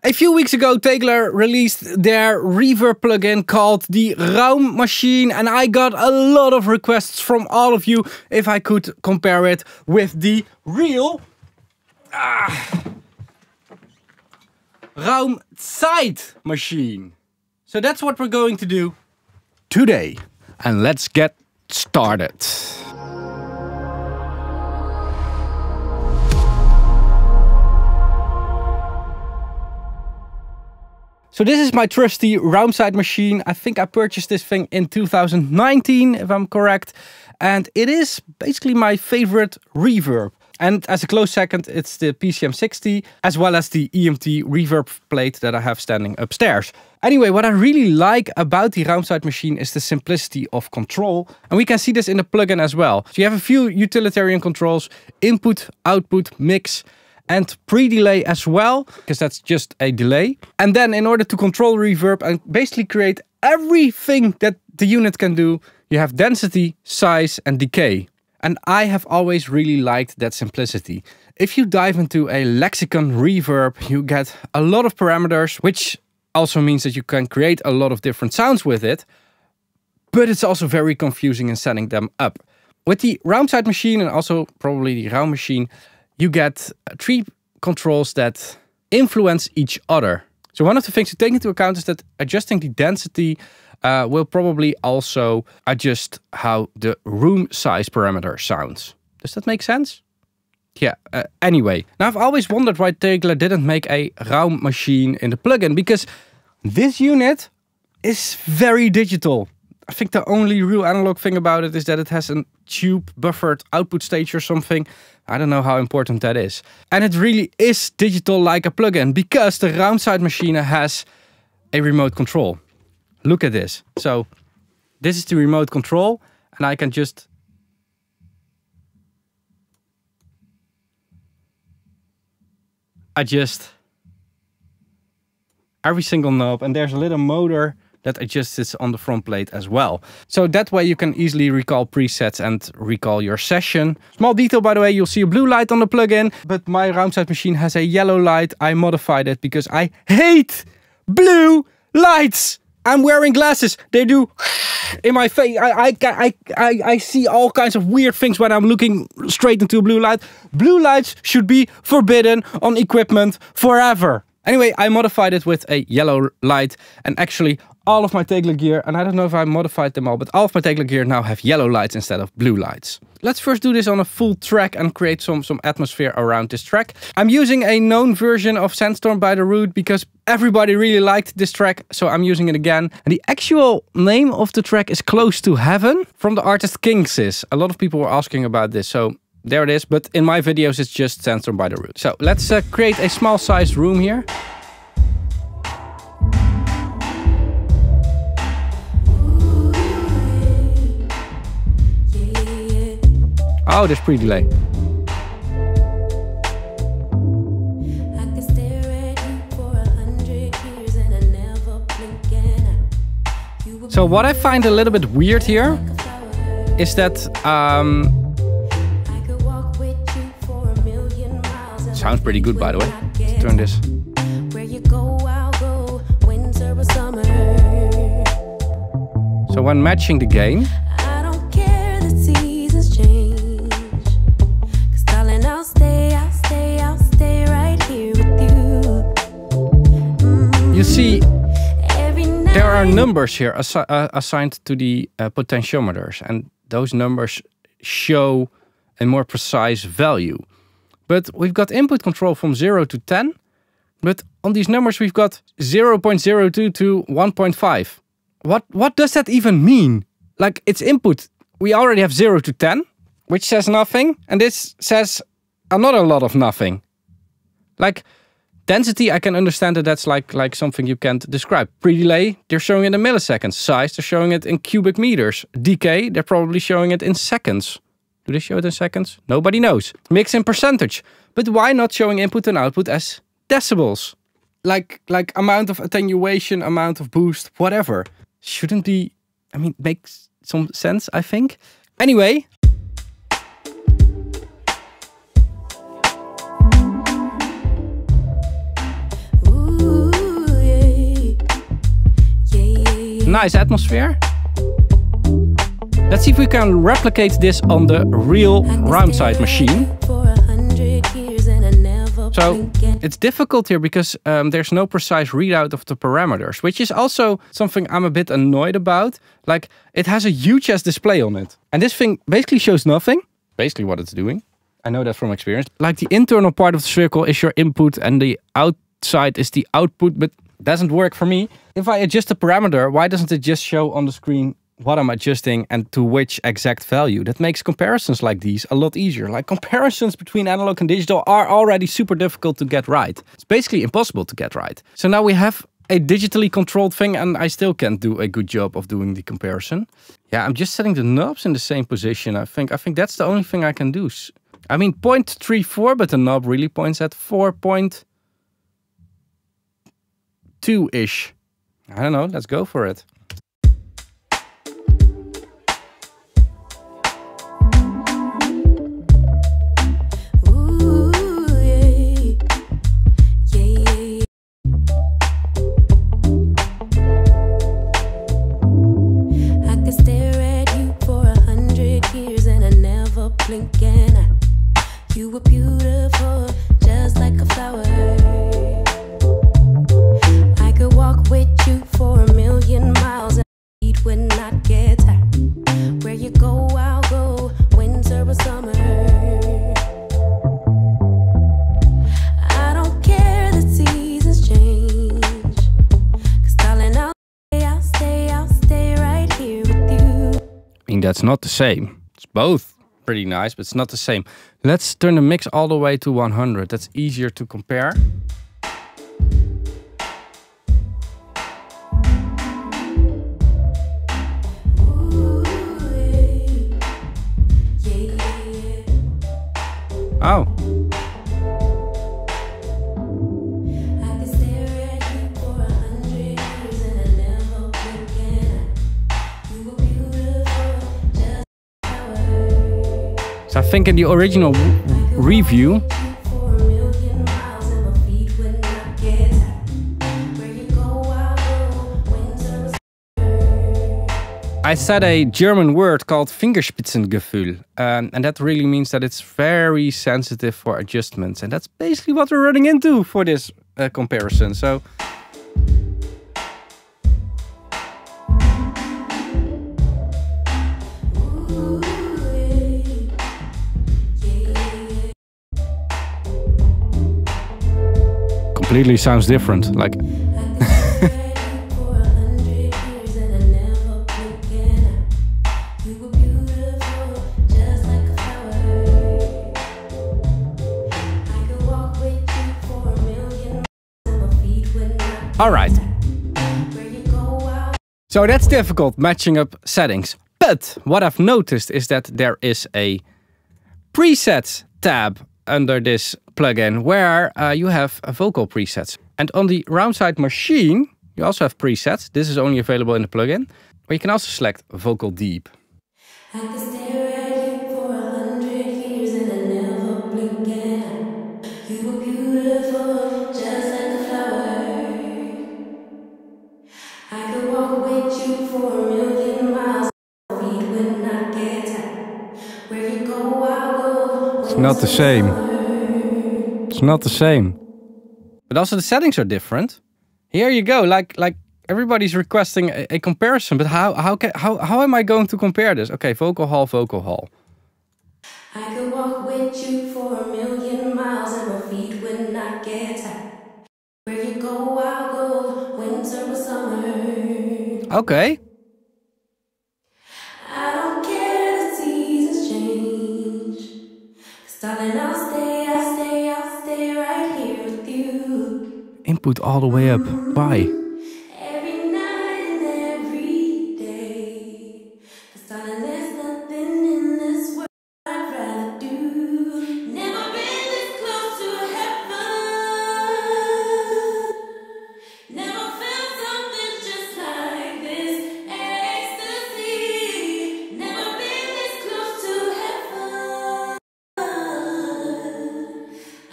A few weeks ago, Tegeler released their reverb plugin called the Raummaschine, and I got a lot of requests from all of you if I could compare it with the real Raumzeit machine. So that's what we're going to do today. And let's get started. So this is my trusty Raumzeit machine. I think I purchased this thing in 2019, if I'm correct. And it is basically my favorite reverb. And as a close second, it's the PCM60, as well as the EMT reverb plate that I have standing upstairs. Anyway, what I really like about the Raumzeit machine is the simplicity of control. And we can see this in the plugin as well. So you have a few utilitarian controls: input, output, mix, and pre-delay as well, because that's just a delay. And then in order to control reverb and basically create everything that the unit can do, you have density, size, and decay. And I have always really liked that simplicity. If you dive into a lexicon reverb, you get a lot of parameters, which also means that you can create a lot of different sounds with it. But it's also very confusing in setting them up. With the Raumzeit machine and also probably the Raummaschine, you get three controls that influence each other. So one of the things to take into account is that adjusting the density will probably also adjust how the room size parameter sounds. Does that make sense? Yeah, anyway. Now I've always wondered why Tegeler didn't make a Raummaschine in the plugin, because this unit is very digital. I think the only real analog thing about it is that it has a tube buffered output stage or something. I don't know how important that is. And it really is digital like a plugin, because the Raumzeit machine has a remote control. Look at this. So this is the remote control, and I can just adjust every single knob, and there's a little motor that adjusts this on the front plate as well. So that way you can easily recall presets and recall your session. Small detail, by the way, you'll see a blue light on the plugin, but my Raumzeit machine has a yellow light. I modified it because I hate blue lights. I'm wearing glasses. They do in my face. I see all kinds of weird things when I'm looking straight into a blue light. Blue lights should be forbidden on equipment forever. Anyway, I modified it with a yellow light, and actually all of my Tegeler gear, and I don't know if I modified them all, but all of my Tegeler gear now have yellow lights instead of blue lights. Let's first do this on a full track and create some atmosphere around this track. I'm using a known version of Sandstorm by the Root because everybody really liked this track, so I'm using it again. And the actual name of the track is Close to Heaven from the artist Kingsis. A lot of people were asking about this, so there it is. But in my videos, it's just Sandstorm by the Root. So let's create a small sized room here. Oh, there's pre-delay. So what I find a little bit weird here is that sounds pretty good, by the way. Let's turn this. So when matching the gain, you see, there are numbers here assigned to the potentiometers, and those numbers show a more precise value. But we've got input control from 0 to 10, but on these numbers we've got 0.02 to 1.5. What does that even mean? Like, it's input. We already have 0 to 10, which says nothing, and this says another lot of nothing. Like, density, I can understand that that's like something you can't describe. Pre-delay, they're showing it in milliseconds. Size, they're showing it in cubic meters. Decay, they're probably showing it in seconds. Do they show it in seconds? Nobody knows. Mix in percentage. But why not showing input and output as decibels? Like amount of attenuation, amount of boost, whatever. Shouldn't be, I mean, makes some sense, I think. Anyway. Ooh. nice atmosphere. Let's see if we can replicate this on the real Raumzeit machine. So it's difficult here because there's no precise readout of the parameters, which is also something I'm a bit annoyed about. Like, it has a huge ass display on it. And this thing basically shows nothing. Basically what it's doing. I know that from experience. Like, the internal part of the circle is your input and the outside is the output, but doesn't work for me. If I adjust the parameter, why doesn't it just show on the screen what I'm adjusting and to which exact value? That makes comparisons like these a lot easier. Like, comparisons between analog and digital are already super difficult to get right. It's basically impossible to get right. So now we have a digitally controlled thing and I still can't do a good job of doing the comparison. Yeah, I'm just setting the knobs in the same position. I think that's the only thing I can do. I mean 0.34, but the knob really points at 4.2-ish. I don't know, let's go for it. You were beautiful, just like a flower. I could walk with you for 1,000,000 miles and feet would not get tired. Where you go, I'll go, winter or summer. I don't care the seasons change, 'cause darling, I'll stay right here with you. I mean, that's not the same. It's both pretty nice, but it's not the same. Let's turn the mix all the way to 100. That's easier to compare. Oh. So I think in the original review, I said a German word called Fingerspitzengefühl, and that really means that it's very sensitive for adjustments, and that's basically what we're running into for this comparison. So completely sounds different. Like all right. So that's difficult, matching up settings. But what I've noticed is that there is a presets tab under this plugin where you have vocal presets. And on the Raumzeit machine, you also have presets. This is only available in the plugin, where you can also select vocal deep. I could stare at you for 100 years and I never blink an eye. You were beautiful, just like a flower. I could walk with you for 1,000,000 miles. Feet would not get tired. Where you go, I'll go. It's not the same. It's not the same. But also the settings are different. Here you go. Like everybody's requesting a comparison, but how am I going to compare this? Okay, vocal hall, vocal hall. I could walk with you for 1,000,000 miles and my feet would not get tired. Where you go, I'll go, winter or summer. Okay. I don't care the seasons change, 'cause darling, I'll stay right here with you. Input all the way up. Why? Every night and every day, 'cause darling, there's nothing in this world I'd rather do. Never been this close to heaven. Never felt something just like this ecstasy. Never been this close to heaven.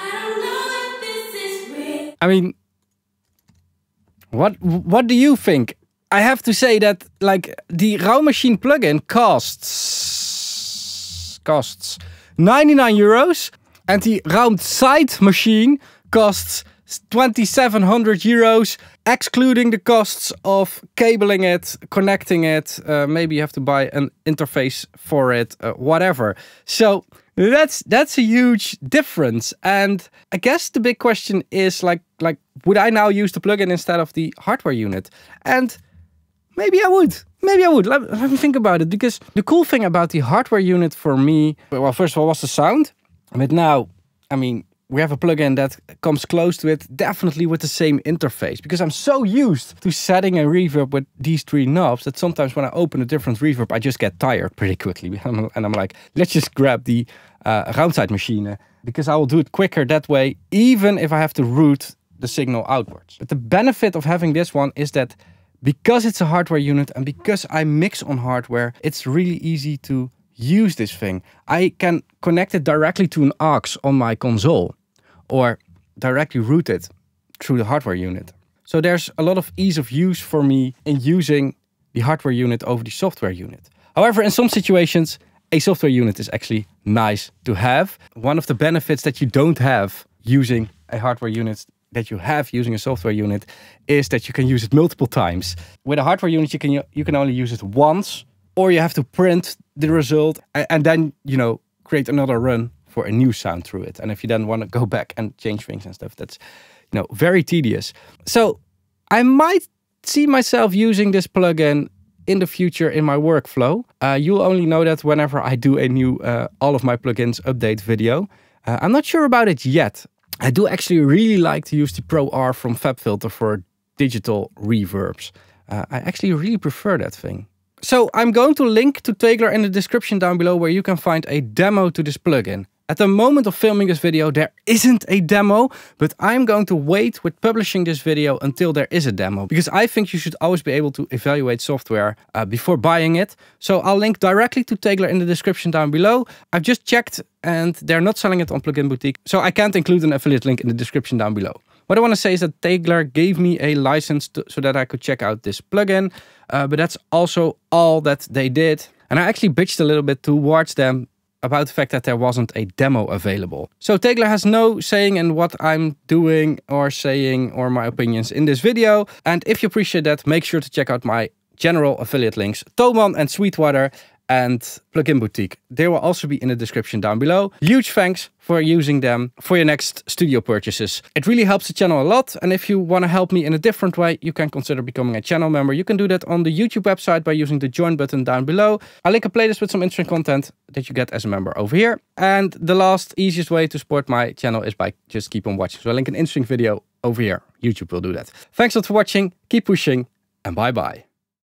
I don't know if this is real. I mean, what do you think? I have to say that like the Raummaschine plugin costs 99 euros and the Raumzeit machine costs 2,700 euros, excluding the costs of cabling it, connecting it. Maybe you have to buy an interface for it, whatever. So that's a huge difference. And I guess the big question is like would I now use the plugin instead of the hardware unit? And maybe I would. Maybe I would. Let me think about it. Because the cool thing about the hardware unit for me, well, first of all, was the sound. But now, I mean, we have a plugin that comes close to it, definitely with the same interface. Because I'm so used to setting a reverb with these 3 knobs that sometimes when I open a different reverb, I just get tired pretty quickly. And I'm like, let's just grab the Raumzeit machine. Because I will do it quicker that way, even if I have to route the signal outwards. But the benefit of having this one is that because it's a hardware unit and because I mix on hardware, it's really easy to use this thing. I can connect it directly to an aux on my console or directly route it through the hardware unit. So there's a lot of ease of use for me in using the hardware unit over the software unit. However, in some situations, a software unit is actually nice to have. One of the benefits that you don't have using a hardware unit that you have using a software unit is that you can use it multiple times. With a hardware unit, you can only use it once, or you have to print the result and then, you know, create another run for a new sound through it. And if you then want to go back and change things and stuff, that's, you know, very tedious. So I might see myself using this plugin in the future in my workflow. You'll only know that whenever I do a new all of my plugins update video. I'm not sure about it yet. I do actually really like to use the Pro R from FabFilter for digital reverbs. I actually really prefer that thing. So I'm going to link to Tegeler in the description down below where you can find a demo to this plugin. At the moment of filming this video, there isn't a demo, but I'm going to wait with publishing this video until there is a demo, because I think you should always be able to evaluate software before buying it. So I'll link directly to Tegeler in the description down below. I've just checked and they're not selling it on Plugin Boutique, so I can't include an affiliate link in the description down below. What I want to say is that Tegeler gave me a license so that I could check out this plugin, but that's also all that they did. And I actually bitched a little bit towards them about the fact that there wasn't a demo available. So Tegeler has no saying in what I'm doing or saying or my opinions in this video. And if you appreciate that, make sure to check out my general affiliate links, Thomann and Sweetwater and Plugin Boutique. They will also be in the description down below. Huge thanks for using them for your next studio purchases. It really helps the channel a lot. And if you want to help me in a different way, you can consider becoming a channel member. You can do that on the YouTube website by using the join button down below. I'll link a playlist with some interesting content that you get as a member over here. And the last easiest way to support my channel is by just keep on watching. So I'll link an interesting video over here. YouTube will do that. Thanks a lot for watching. Keep pushing and bye bye.